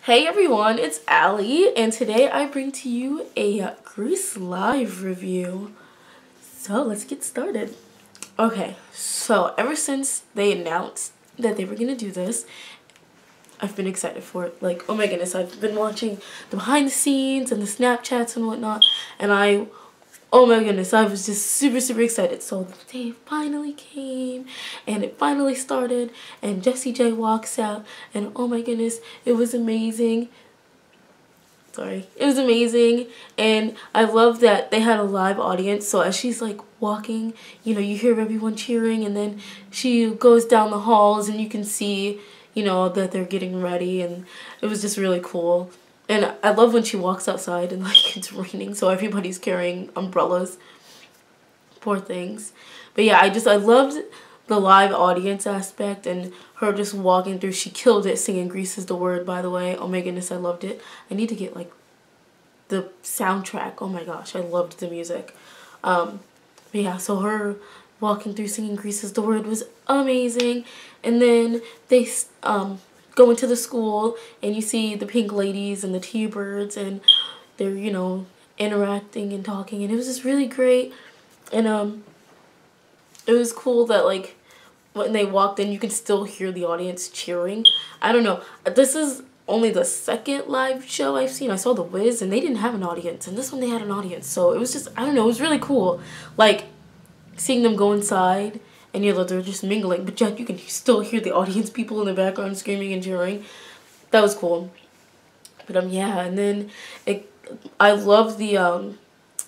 Hey everyone, it's Allie, and today I bring to you a Grease Live review. So let's get started. Okay, so ever since they announced that they were gonna do this, I've been excited for it. Like, oh my goodness, I've been watching the behind the scenes and the Snapchats and whatnot, and oh my goodness, I was just super excited. So the day finally came and it finally started and Jessie J walks out and oh my goodness, it was amazing. Sorry. It was amazing, and I love that they had a live audience. So as she's like walking, you know, you hear everyone cheering, and then she goes down the halls and you can see, you know, that they're getting ready, and it was just really cool. And I love when she walks outside and like it's raining, so everybody's carrying umbrellas. Poor things. But yeah, I loved the live audience aspect and her just walking through. She killed it singing Grease is the Word, by the way. Oh my goodness, I loved it. I need to get like the soundtrack. Oh my gosh, I loved the music. But yeah, so her walking through singing Grease is the Word was amazing. And then they go into the school and you see the pink ladies and the T-Birds and they're, you know, interacting and talking, and it was just really great. And it was cool that like when they walked in you can still hear the audience cheering. I don't know, this is only the second live show I've seen. I saw The Wiz and they didn't have an audience, and this one they had an audience, so it was just, I don't know, it was really cool. Like seeing them go inside and you know they're just mingling, but yet you can still hear the audience people in the background screaming and cheering. That was cool. But yeah, and then I love the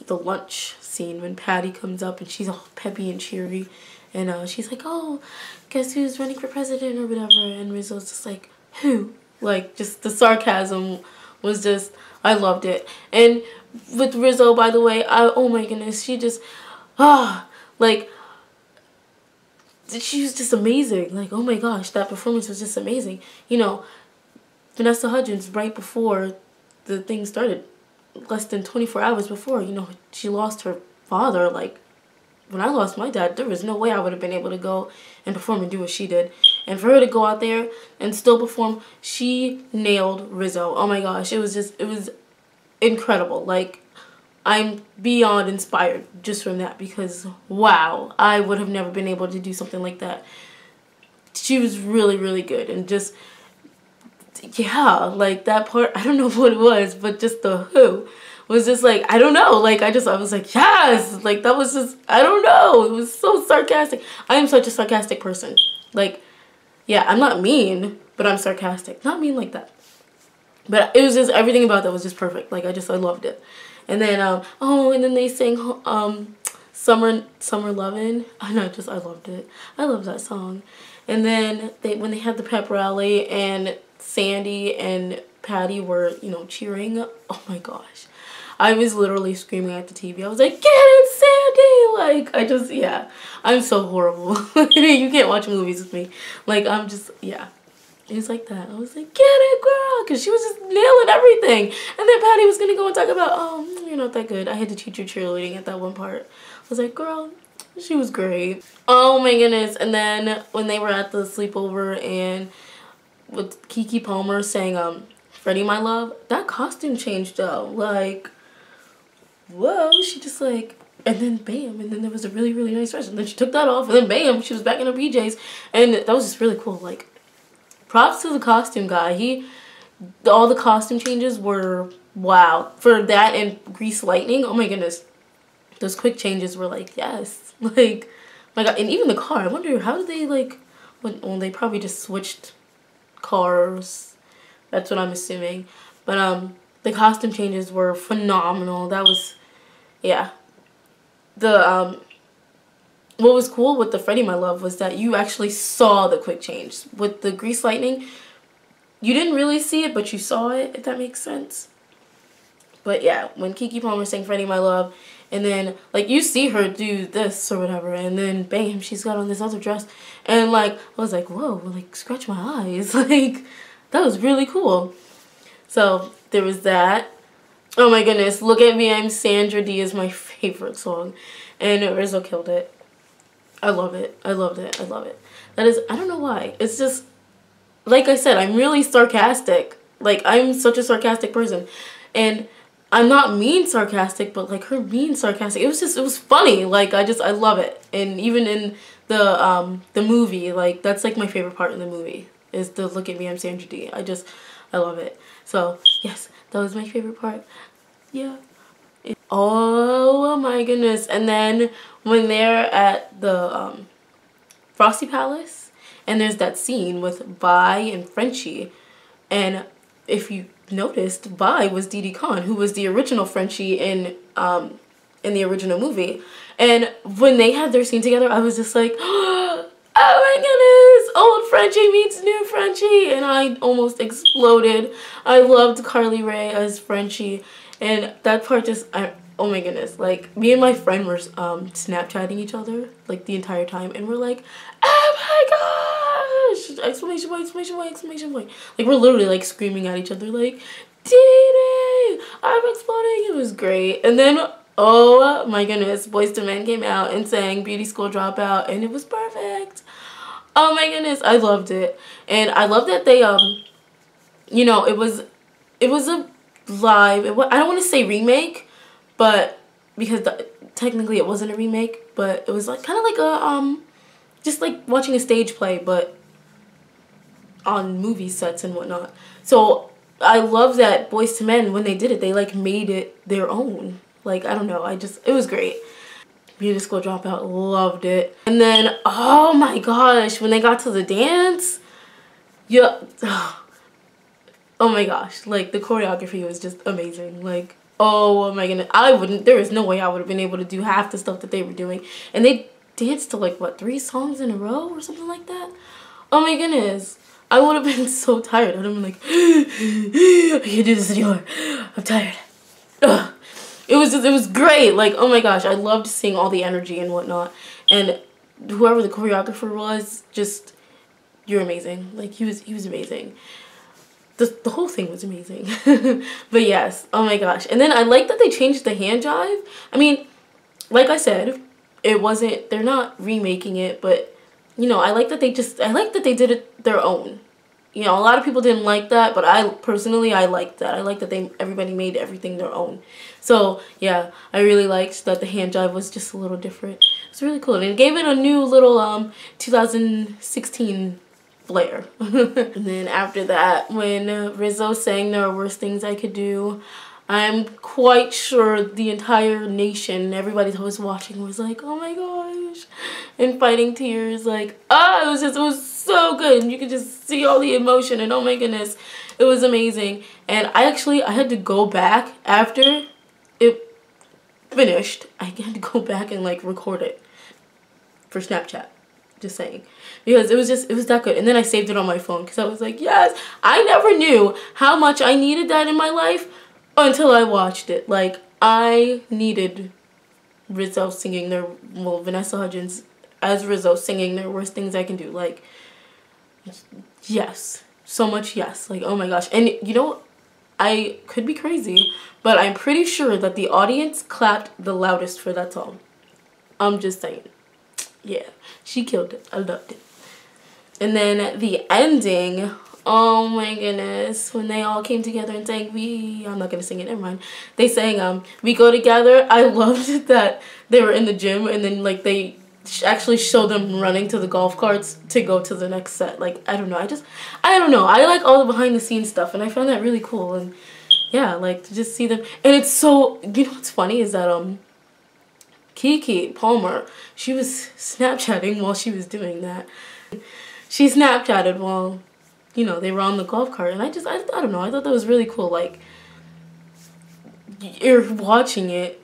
lunch scene when Patty comes up and she's all peppy and cheery, and she's like, oh, guess who's running for president or whatever, and Rizzo's just like, who? Like, just the sarcasm was just, I loved it. And with Rizzo, by the way, oh my goodness, she just, like, she was just amazing. Like, oh my gosh, that performance was just amazing. You know, Vanessa Hudgens, right before the thing started, less than 24 hours before, you know, she lost her father. Like, when I lost my dad, there was no way I would have been able to go and perform and do what she did. And for her to go out there and still perform, she nailed Rizzo. Oh my gosh, it was incredible. Like, I'm beyond inspired just from that, because wow, I would have never been able to do something like that. She was really good, and just, yeah, like that part, I don't know what it was, but just the who was just like, I don't know, like I was like, yes, like that was just, I don't know, it was so sarcastic. I am such a sarcastic person. Like, yeah, I'm not mean, but I'm sarcastic. Not mean like that. But it was just, everything about that was just perfect. Like, I loved it. And then, and then they sang, Summer Lovin'. I loved it. I love that song. And then, when they had the pep rally, and Sandy and Patty were, you know, cheering, oh my gosh. I was literally screaming at the TV. I was like, get it, Sandy! Like, yeah. I'm so horrible. You can't watch movies with me. Like, I'm just, yeah. It was like that. I was like, get it, girl! Because she was just nailing everything. And then Patty was going to go and talk about, oh, you're not that good. I had to teach you cheerleading at that one part. I was like, girl, she was great. Oh my goodness. And then when they were at the sleepover and with Keke Palmer saying, Freddie, my love, that costume changed though. Like, whoa, she just like, and then bam, and then there was a really nice dress, and then she took that off, and then bam, she was back in her PJs, and that was just really cool. Like, props to the costume guy. All the costume changes were wow. For that and Grease Lightning, oh my goodness, those quick changes were like, yes, like, my god. And even the car, I wonder how did they like, when they probably just switched cars. That's what I'm assuming. But the costume changes were phenomenal. That was, yeah. The what was cool with the Freddie My Love was that you actually saw the quick change. With the Grease Lightning, you didn't really see it, but you saw it, if that makes sense. But yeah, when Keke Palmer sang Freddie My Love, and then like you see her do this or whatever, and then bam, she's got on this other dress, and like I was like, whoa, like scratch my eyes. Like, that was really cool. So there was that. Oh my goodness, Look at Me, I'm Sandra D is my favorite song, and Rizzo killed it. I love it. I loved it. I love it. That is, I don't know why. It's just, like I said, I'm really sarcastic. Like, I'm such a sarcastic person. And I'm not mean sarcastic, but like her being sarcastic, it was funny. Like, I love it. And even in the movie, like, that's like my favorite part in the movie is the look at me, I'm Sandra Dee. I love it. So yes, that was my favorite part. Yeah. Oh my goodness. And then when they're at the Frosty Palace and there's that scene with Vi and Frenchie, and if you noticed, Vi was Didi Khan, who was the original Frenchie in the original movie. And when they had their scene together, I was just like, oh my goodness, old Frenchie meets new Frenchie, and I almost exploded. I loved Carly Rae as Frenchie, and that part just, oh my goodness, like, me and my friend were Snapchatting each other, like, the entire time, and we're like, oh my gosh, exclamation point, exclamation point, exclamation point. Like, we're literally, like, screaming at each other, like, Didi, I'm exploding. It was great. And then, oh my goodness, Boyz II Men came out and sang Beauty School Dropout, and it was perfect. Oh my goodness, I loved it. And I love that they, you know, it was a live, I don't want to say remake, but because technically it wasn't a remake, but it was like kind of like a just like watching a stage play, but on movie sets and whatnot. So I love that Boyz II Men, when they did it, they like made it their own. Like, I don't know, it was great. Beauty School Dropout, loved it. And then, oh my gosh, when they got to the dance, yeah, oh my gosh, like the choreography was just amazing. Like, oh my goodness, there is no way I would have been able to do half the stuff that they were doing. And they danced to like, what, 3 songs in a row or something like that? Oh my goodness, I would have been so tired. I would have been like, I can't do this anymore, I'm tired. Ugh. It was great. Like, oh my gosh, I loved seeing all the energy and whatnot. And whoever the choreographer was, just, you're amazing. Like, he was amazing. The whole thing was amazing. But yes, oh my gosh. And then I like that they changed the hand jive. I mean, like I said, they're not remaking it, but, you know, I like that they did it their own. You know, a lot of people didn't like that, but I liked that. I like that everybody made everything their own. So yeah, I really liked that the hand jive was just a little different. It's really cool, and it gave it a new little 2016 flair. And then after that, when Rizzo sang "There Are Worse Things I Could Do," I'm quite sure the entire nation, everybody that was watching, was like, oh my gosh, and fighting tears. Like, it was so good, and you could just see all the emotion, and oh my goodness, it was amazing. And I had to go back after it finished. I had to go back and like record it for Snapchat, just saying, because it was that good. And then I saved it on my phone because I was like, yes, I never knew how much I needed that in my life until I watched it. Like, I needed Rizzo singing Vanessa Hudgens as Rizzo singing "There Are Worse Things I Can Do." Like, yes, so much yes. Like, oh my gosh. And you know, I could be crazy, but I'm pretty sure that the audience clapped the loudest for that song. I'm just saying. Yeah, she killed it. I loved it. And then the ending, oh my goodness, when they all came together and sang I'm not gonna sing it, never mind. They sang "We Go Together." I loved that they were in the gym, and then like they actually showed them running to the golf carts to go to the next set. Like, I don't know, I don't know, I like all the behind the scenes stuff, and I found that really cool. And yeah, like, to just see them. And it's so, you know what's funny is that Keke Palmer, she was Snapchatting while she was doing that. She Snapchatted while, you know, they were on the golf cart, and I don't know, I thought that was really cool. Like, you're watching it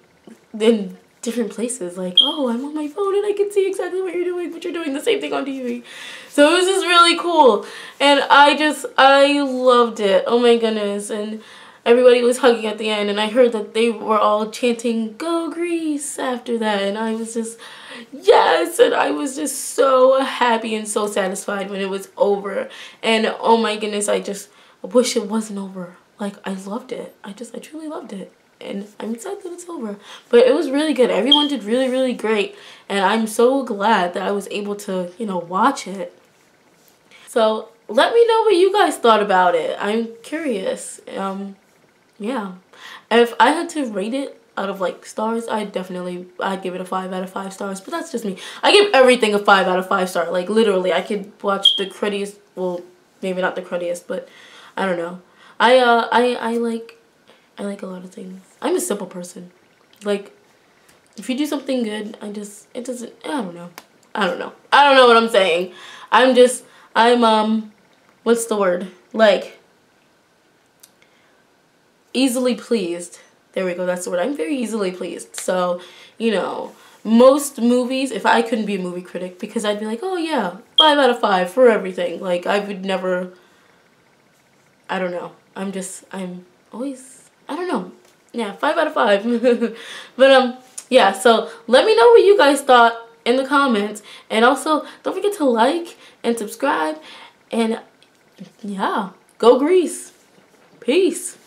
in different places, like, oh, I'm on my phone and I can see exactly what you're doing, but you're doing the same thing on TV. So it was just really cool, and I loved it. Oh my goodness. And everybody was hugging at the end, and I heard that they were all chanting "Go Grease" after that, and I was just, yes, and I was just so happy and so satisfied when it was over. And oh my goodness, I wish it wasn't over. Like, I loved it. I truly loved it. And I'm sad that it's over. But it was really good. Everyone did really, really great. And I'm so glad that I was able to, you know, watch it. So let me know what you guys thought about it. I'm curious. Yeah. And if I had to rate it out of like stars, I'd give it a 5 out of 5 stars. But that's just me. I give everything a 5 out of 5 star. Like literally, I could watch the cruddiest. Well, maybe not the cruddiest, but I don't know. I like a lot of things. I'm a simple person. Like, if you do something good, I don't know. I don't know what I'm saying. I'm what's the word? Like, easily pleased. There we go, that's the word. I'm very easily pleased. So, you know, most movies, if I couldn't be a movie critic, because I'd be like, oh yeah, 5 out of 5 for everything. Like, I would never, I don't know. I'm always, I don't know. Yeah, 5 out of 5. But, yeah, so let me know what you guys thought in the comments. And also, don't forget to like and subscribe. And, yeah, go Grease. Peace.